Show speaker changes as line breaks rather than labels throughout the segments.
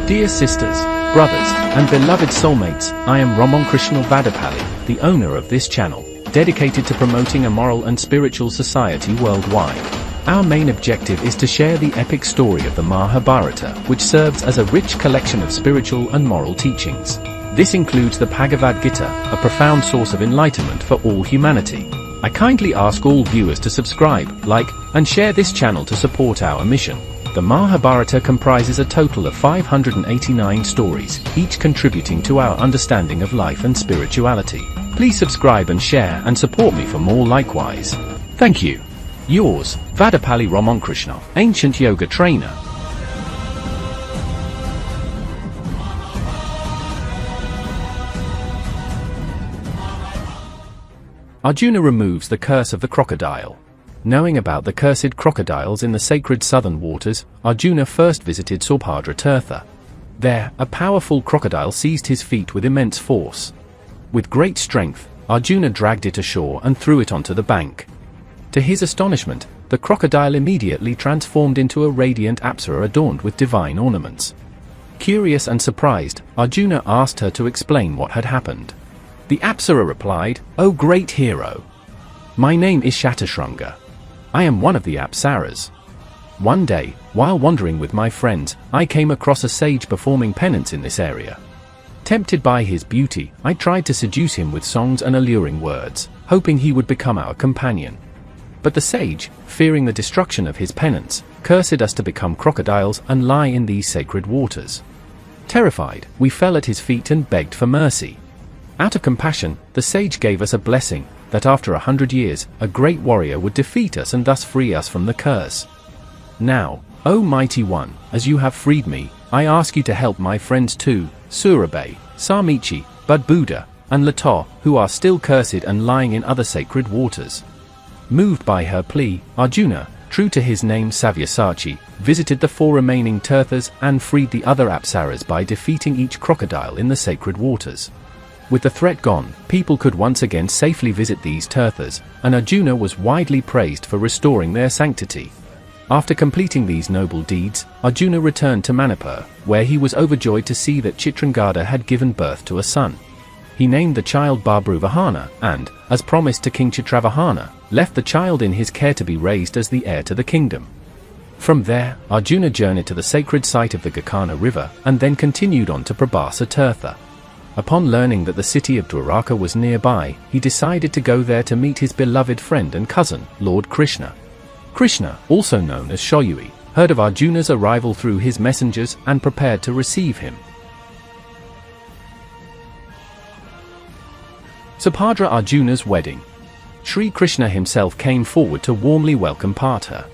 Dear sisters, brothers, and beloved soulmates, I am Ramon Krishna Vadapalli, the owner of this channel, dedicated to promoting a moral and spiritual society worldwide. Our main objective is to share the epic story of the Mahabharata, which serves as a rich collection of spiritual and moral teachings. This includes the Bhagavad Gita, a profound source of enlightenment for all humanity. I kindly ask all viewers to subscribe, like, and share this channel to support our mission. The Mahabharata comprises a total of 589 stories, each contributing to our understanding of life and spirituality. Please subscribe and share and support me for more likewise. Thank you. Yours, Vadapalli Ramon Krishna, ancient yoga trainer. Arjuna removes the curse of the crocodile. Knowing about the cursed crocodiles in the sacred southern waters, Arjuna first visited Saubhadra Tirtha. There, a powerful crocodile seized his feet with immense force. With great strength, Arjuna dragged it ashore and threw it onto the bank. To his astonishment, the crocodile immediately transformed into a radiant apsara adorned with divine ornaments. Curious and surprised, Arjuna asked her to explain what had happened. The apsara replied, "O great hero! My name is Shatashranga. I am one of the apsaras. One day, while wandering with my friends, I came across a sage performing penance in this area. Tempted by his beauty, I tried to seduce him with songs and alluring words, hoping he would become our companion. But the sage, fearing the destruction of his penance, cursed us to become crocodiles and lie in these sacred waters. Terrified, we fell at his feet and begged for mercy. Out of compassion, the sage gave us a blessing, that after 100 years, a great warrior would defeat us and thus free us from the curse. Now, O mighty one, as you have freed me, I ask you to help my friends too, Surabay, Samichi, Budbuda, and Lata, who are still cursed and lying in other sacred waters." Moved by her plea, Arjuna, true to his name Savyasachi, visited the 4 remaining Tirthas and freed the other apsaras by defeating each crocodile in the sacred waters. With the threat gone, people could once again safely visit these Tirthas, and Arjuna was widely praised for restoring their sanctity. After completing these noble deeds, Arjuna returned to Manipur, where he was overjoyed to see that Chitrangada had given birth to a son. He named the child Babruvahana and, as promised to King Chitravahana, left the child in his care to be raised as the heir to the kingdom. From there, Arjuna journeyed to the sacred site of the Gakana river and then continued on to Prabhasa Tirtha. Upon learning that the city of Dwaraka was nearby, he decided to go there to meet his beloved friend and cousin, Lord Krishna. Krishna, also known as Shoyui, heard of Arjuna's arrival through his messengers and prepared to receive him. Subhadra Arjuna's wedding. Sri Krishna himself came forward to warmly welcome Partha.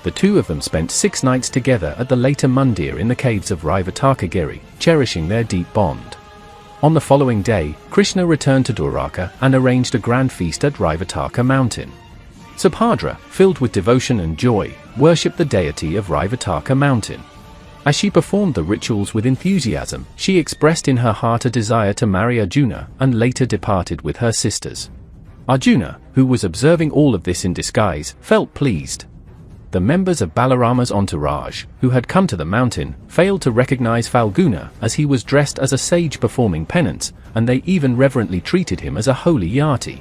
The two of them spent 6 nights together at the later Mandir in the caves of Rivatakagiri, cherishing their deep bond. On the following day, Krishna returned to Dwaraka and arranged a grand feast at Rivataka mountain. Subhadra, filled with devotion and joy, worshipped the deity of Rivataka mountain. As she performed the rituals with enthusiasm, she expressed in her heart a desire to marry Arjuna and later departed with her sisters. Arjuna, who was observing all of this in disguise, felt pleased. The members of Balarama's entourage, who had come to the mountain, failed to recognize Falguna as he was dressed as a sage performing penance, and they even reverently treated him as a holy yati.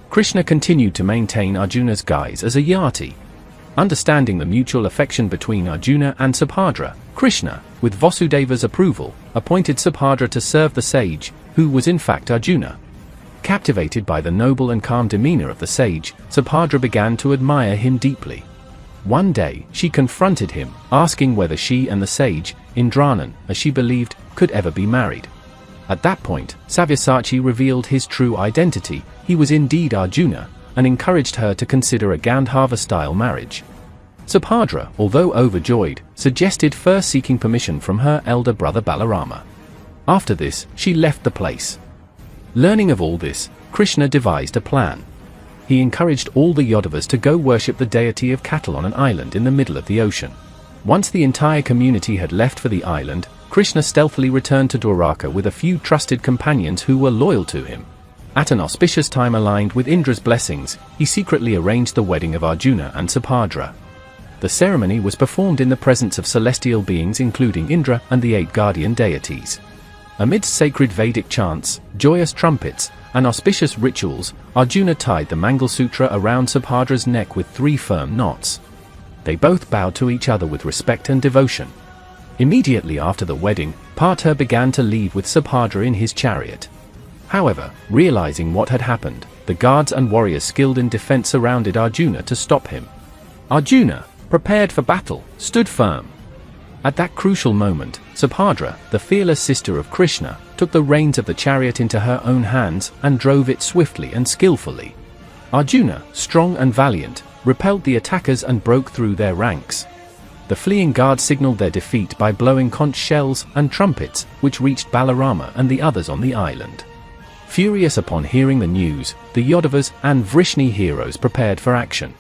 Krishna continued to maintain Arjuna's guise as a yati. Understanding the mutual affection between Arjuna and Subhadra, Krishna, with Vasudeva's approval, appointed Subhadra to serve the sage, who was in fact Arjuna. Captivated by the noble and calm demeanor of the sage, Subhadra began to admire him deeply. One day, she confronted him, asking whether she and the sage, Indranan, as she believed, could ever be married. At that point, Savyasachi revealed his true identity. He was indeed Arjuna, and encouraged her to consider a Gandharva-style marriage. Subhadra, although overjoyed, suggested first seeking permission from her elder brother Balarama. After this, she left the place. Learning of all this, Krishna devised a plan. He encouraged all the Yadavas to go worship the deity of Cattle on an island in the middle of the ocean. Once the entire community had left for the island, Krishna stealthily returned to Dwaraka with a few trusted companions who were loyal to him. At an auspicious time aligned with Indra's blessings, he secretly arranged the wedding of Arjuna and Subhadra. The ceremony was performed in the presence of celestial beings including Indra and the 8 guardian deities. Amidst sacred Vedic chants, joyous trumpets, and auspicious rituals, Arjuna tied the Mangalsutra around Subhadra's neck with 3 firm knots. They both bowed to each other with respect and devotion. Immediately after the wedding, Partha began to leave with Subhadra in his chariot. However, realizing what had happened, the guards and warriors skilled in defense surrounded Arjuna to stop him. Arjuna, prepared for battle, stood firm. At that crucial moment, Subhadra, the fearless sister of Krishna, took the reins of the chariot into her own hands and drove it swiftly and skillfully. Arjuna, strong and valiant, repelled the attackers and broke through their ranks. The fleeing guards signaled their defeat by blowing conch shells and trumpets, which reached Balarama and the others on the island. Furious upon hearing the news, the Yadavas and Vrishni heroes prepared for action.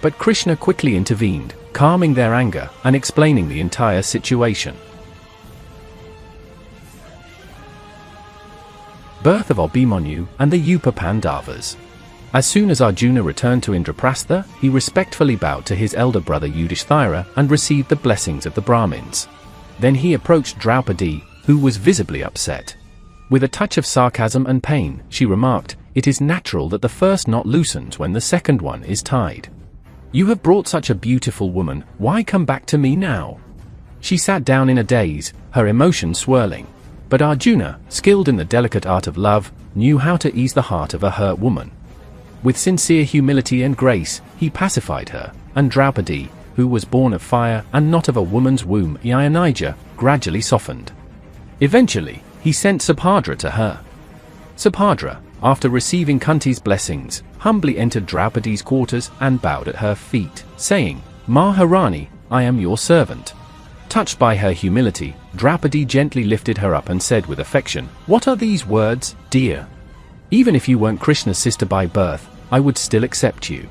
But Krishna quickly intervened, calming their anger and explaining the entire situation. Birth of Abhimanyu and the Yupa Pandavas. As soon as Arjuna returned to Indraprastha, he respectfully bowed to his elder brother Yudhishthira and received the blessings of the Brahmins. Then he approached Draupadi, who was visibly upset. With a touch of sarcasm and pain, she remarked, "It is natural that the first knot loosens when the second one is tied. You have brought such a beautiful woman, why come back to me now?" She sat down in a daze, her emotions swirling. But Arjuna, skilled in the delicate art of love, knew how to ease the heart of a hurt woman. With sincere humility and grace, he pacified her, and Draupadi, who was born of fire and not of a woman's womb, Yanija, gradually softened. Eventually, he sent Subhadra to her. Subhadra, after receiving Kunti's blessings, humbly entered Draupadi's quarters and bowed at her feet, saying, "Maharani, I am your servant." Touched by her humility, Draupadi gently lifted her up and said with affection, "What are these words, dear? Even if you weren't Krishna's sister by birth, I would still accept you."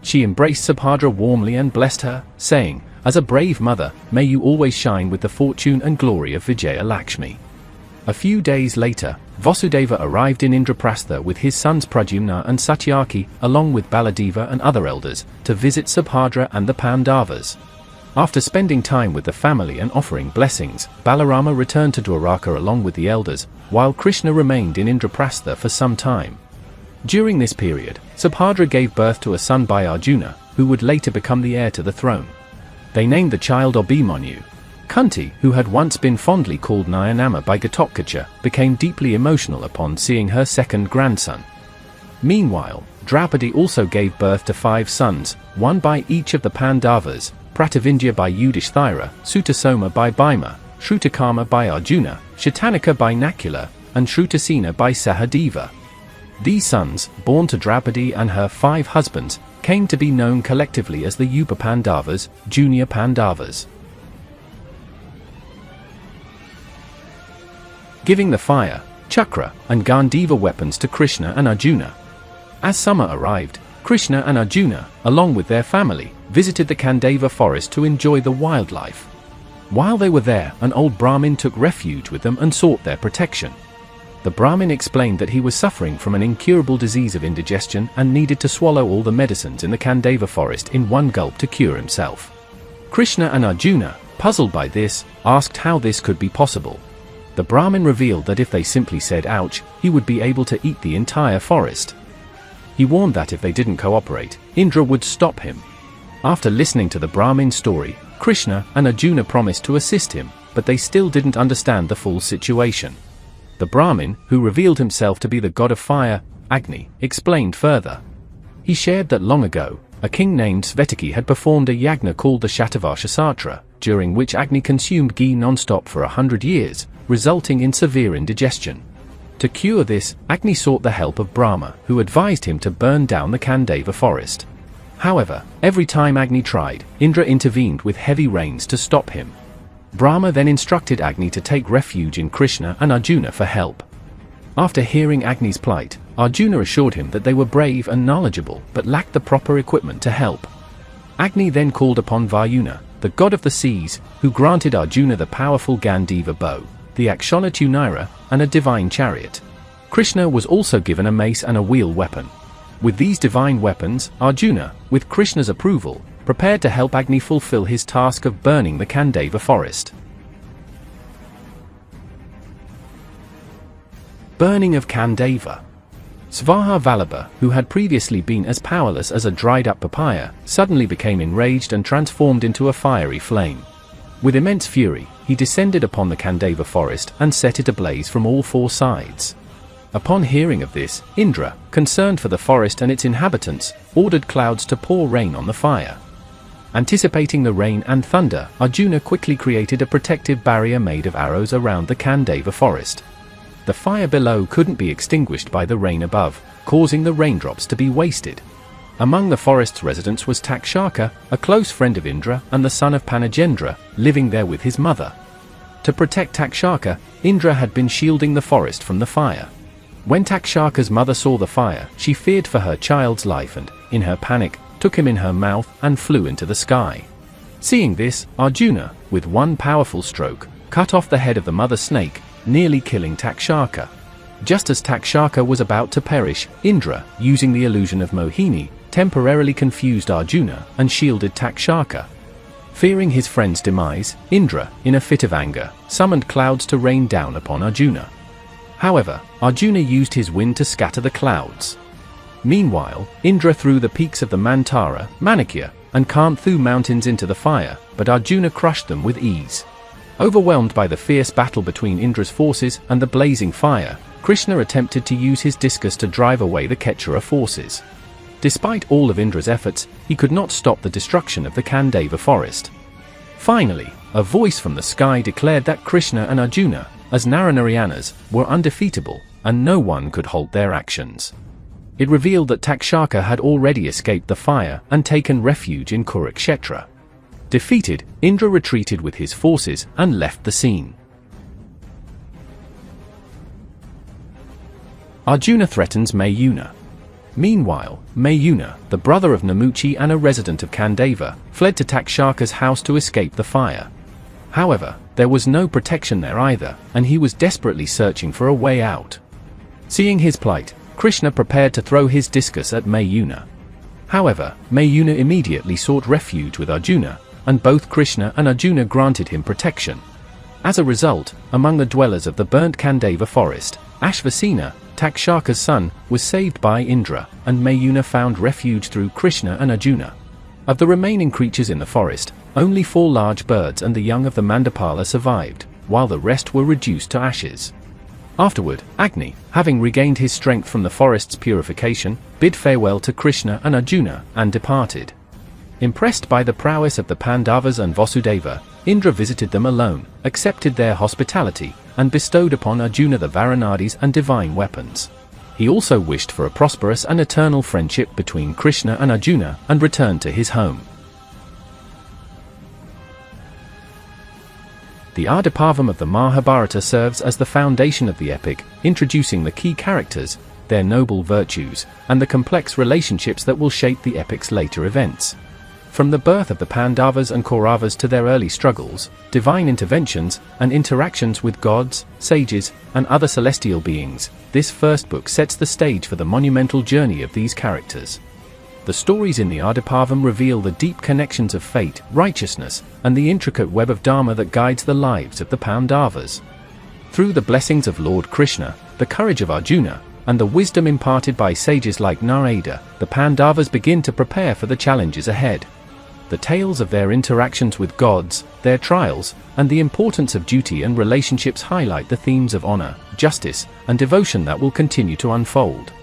She embraced Subhadra warmly and blessed her, saying, "As a brave mother, may you always shine with the fortune and glory of Vijaya Lakshmi." A few days later, Vasudeva arrived in Indraprastha with his sons Pradyumna and Satyaki, along with Baladeva and other elders, to visit Subhadra and the Pandavas. After spending time with the family and offering blessings, Balarama returned to Dwaraka along with the elders, while Krishna remained in Indraprastha for some time. During this period, Subhadra gave birth to a son by Arjuna, who would later become the heir to the throne. They named the child Abhimanyu. Kunti, who had once been fondly called Nayanama by Ghatotkacha, became deeply emotional upon seeing her second grandson. Meanwhile, Draupadi also gave birth to 5 sons, one by each of the Pandavas, Prativindya by Yudhishthira, Sutasoma by Bhima, Shrutakama by Arjuna, Shatanika by Nakula, and Shrutasena by Sahadeva. These sons, born to Draupadi and her 5 husbands, came to be known collectively as the Yupa Pandavas, Junior Pandavas. Giving the fire, chakra, and Gandiva weapons to Krishna and Arjuna. As summer arrived, Krishna and Arjuna, along with their family, visited the Kandava forest to enjoy the wildlife. While they were there, an old Brahmin took refuge with them and sought their protection. The Brahmin explained that he was suffering from an incurable disease of indigestion and needed to swallow all the medicines in the Kandava forest in one gulp to cure himself. Krishna and Arjuna, puzzled by this, asked how this could be possible. The Brahmin revealed that if they simply said ouch, he would be able to eat the entire forest. He warned that if they didn't cooperate, Indra would stop him. After listening to the Brahmin's story, Krishna and Arjuna promised to assist him, but they still didn't understand the full situation. The Brahmin, who revealed himself to be the god of fire, Agni, explained further. He shared that long ago, a king named Svetaki had performed a yagna called the Shatavarsha, during which Agni consumed ghee non-stop for 100 years, resulting in severe indigestion. To cure this, Agni sought the help of Brahma, who advised him to burn down the Kandava forest. However, every time Agni tried, Indra intervened with heavy rains to stop him. Brahma then instructed Agni to take refuge in Krishna and Arjuna for help. After hearing Agni's plight, Arjuna assured him that they were brave and knowledgeable but lacked the proper equipment to help. Agni then called upon Vayuna, the god of the seas, who granted Arjuna the powerful Gandiva bow, the Akshana Tunira, and a divine chariot. Krishna was also given a mace and a wheel weapon. With these divine weapons, Arjuna, with Krishna's approval, prepared to help Agni fulfill his task of burning the Khandava forest. Burning of Khandava. Svaha Vallabha, who had previously been as powerless as a dried-up papaya, suddenly became enraged and transformed into a fiery flame. With immense fury, he descended upon the Khandava forest and set it ablaze from all four sides. Upon hearing of this, Indra, concerned for the forest and its inhabitants, ordered clouds to pour rain on the fire. Anticipating the rain and thunder, Arjuna quickly created a protective barrier made of arrows around the Khandava forest. The fire below couldn't be extinguished by the rain above, causing the raindrops to be wasted. Among the forest's residents was Takshaka, a close friend of Indra and the son of Panajendra, living there with his mother. To protect Takshaka, Indra had been shielding the forest from the fire. When Takshaka's mother saw the fire, she feared for her child's life and, in her panic, took him in her mouth and flew into the sky. Seeing this, Arjuna, with one powerful stroke, cut off the head of the mother snake, nearly killing Takshaka. Just as Takshaka was about to perish, Indra, using the illusion of Mohini, temporarily confused Arjuna and shielded Takshaka. Fearing his friend's demise, Indra, in a fit of anger, summoned clouds to rain down upon Arjuna. However, Arjuna used his wind to scatter the clouds. Meanwhile, Indra threw the peaks of the Mantara, Manakya, and Kanthu mountains into the fire, but Arjuna crushed them with ease. Overwhelmed by the fierce battle between Indra's forces and the blazing fire, Krishna attempted to use his discus to drive away the Kechara forces. Despite all of Indra's efforts, he could not stop the destruction of the Khandava forest. Finally, a voice from the sky declared that Krishna and Arjuna, as Naranarayanas, were undefeatable, and no one could halt their actions. It revealed that Takshaka had already escaped the fire and taken refuge in Kurukshetra. Defeated, Indra retreated with his forces and left the scene. Arjuna threatens Mayuna. Meanwhile, Mayuna, the brother of Namuchi and a resident of Khandava, fled to Takshaka's house to escape the fire. However, there was no protection there either, and he was desperately searching for a way out. Seeing his plight, Krishna prepared to throw his discus at Mayuna. However, Mayuna immediately sought refuge with Arjuna, and both Krishna and Arjuna granted him protection. As a result, among the dwellers of the burnt Khandava forest, Ashvasena, Takshaka's son, was saved by Indra, and Mayuna found refuge through Krishna and Arjuna. Of the remaining creatures in the forest, only 4 large birds and the young of the Mandapala survived, while the rest were reduced to ashes. Afterward, Agni, having regained his strength from the forest's purification, bid farewell to Krishna and Arjuna and departed. Impressed by the prowess of the Pandavas and Vasudeva, Indra visited them alone, accepted their hospitality, and bestowed upon Arjuna the Varanadis and divine weapons. He also wished for a prosperous and eternal friendship between Krishna and Arjuna and returned to his home. The Adiparvam of the Mahabharata serves as the foundation of the epic, introducing the key characters, their noble virtues, and the complex relationships that will shape the epic's later events. From the birth of the Pandavas and Kauravas to their early struggles, divine interventions, and interactions with gods, sages, and other celestial beings, this first book sets the stage for the monumental journey of these characters. The stories in the Adiparvam reveal the deep connections of fate, righteousness, and the intricate web of Dharma that guides the lives of the Pandavas. Through the blessings of Lord Krishna, the courage of Arjuna, and the wisdom imparted by sages like Narada, the Pandavas begin to prepare for the challenges ahead. The tales of their interactions with gods, their trials, and the importance of duty and relationships highlight the themes of honor, justice, and devotion that will continue to unfold.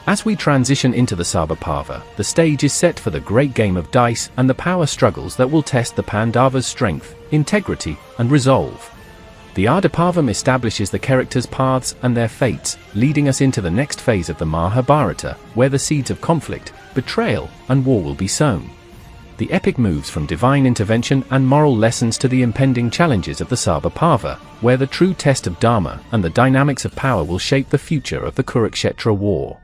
As we transition into the Sabhaparva, the stage is set for the great game of dice and the power struggles that will test the Pandavas' strength, integrity, and resolve. The Adiparvam establishes the characters' paths and their fates, leading us into the next phase of the Mahabharata, where the seeds of conflict, betrayal, and war will be sown. The epic moves from divine intervention and moral lessons to the impending challenges of the Sabhaparva, where the true test of Dharma and the dynamics of power will shape the future of the Kurukshetra war.